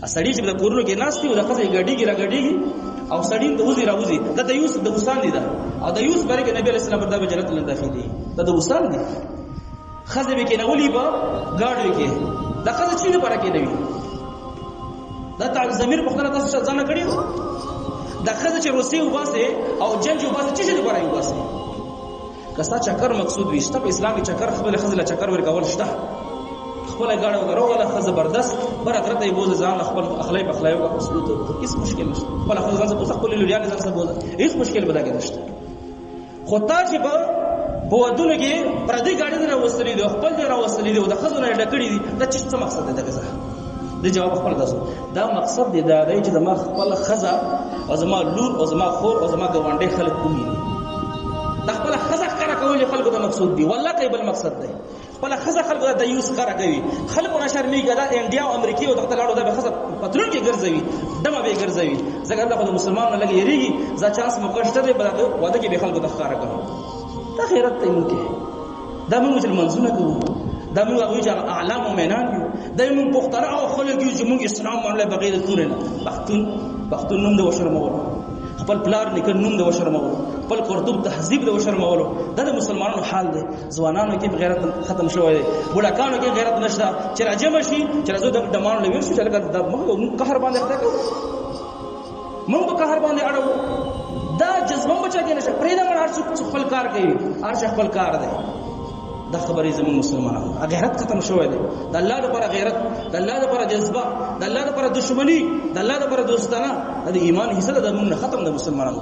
سړی چې د کورونو کې ناست وي او د ښځې ګډېږي راګډېږي او سړی د وزي راوزي دا د یوسف د وسان دي دا او د یوسف باره کې نبی علیه السلام دا به جنت ته داخلي دي دا د وسان دي ښځې به کېنولي په ګاډیو کې دا ښځه چې لپاره کېنوي دا ضمیر پوښتنه تاسو ځان کړې دا ښځه چې روسي وباسي او جنج وباسي چې لپاره یې وباسي کستا چکر مقصود وي شته په اسلام کې چکر خپل ښځې له چکر ورکول شته خپل ګاډي وګروله ښه زبردست بر اخرت یې بوز ځان خپل اخلاق اخلاق او اصول ته هیڅ مشکل نشته خپل ځان څخه خپل لوريان ځان څخه بوز هیڅ مشکل بدا کې نشته خو تا چې په بودونه کې پردي ګاډي نه وسلې دي خپل نه وسلې دي او د خزونه ډکړې دي دا څه مقصد دی دغه د جواب خپل تاسو دا مقصد دی دا دی چې د ما خپل خزه او زما لور او زما خور او زما ګوانډي خلک کومي دا خپل خزه کار کول خلکو د مقصود دی والله کې بل مقصد دی خپل خزه خلکو د یوز کار کوي خلکو نشر میګه دا انډیا او امریکای او دغه لاړو د خزه پترول کې ګرځوي دمه به ګرځوي ځکه الله خو مسلمانانو لګي یریږي ځا چانس مقشته دی بلکې واده کې به خلکو د ښکار کوي دا خیرت ته مونږ دا موږ چې منځونه کوو دا موږ هغه چې اعلام مومنان یو دا موږ پختره او خلک یو چې موږ اسلام باندې بغیر تور نه پښتون نوم د وشرمولو خپل پلار نکړ نوم د وشرمولو خپل قرطب تهذیب د وشرمولو دا د مسلمانانو حال دی ځوانانو کې غیرت ختم شوی دی بوډاکانو کې غیرت نشته چې راجم شي چې راځو د دمان لوي شو چې لکه د موږ قهر باندې اخته کوو موږ په قهر باندې اړو دا جذبه بچا کې نشه پرې دا مړ هر څوک خپل کار کوي هر څه خپل کار دی دا خبرې زموږ مسلمانانو غیرت ختم شوی دی د الله لپاره غیرت د الله لپاره جذبه د الله لپاره دښمنی د الله لپاره دوستانه د ایمان حصہ د موږ ختم د مسلمانانو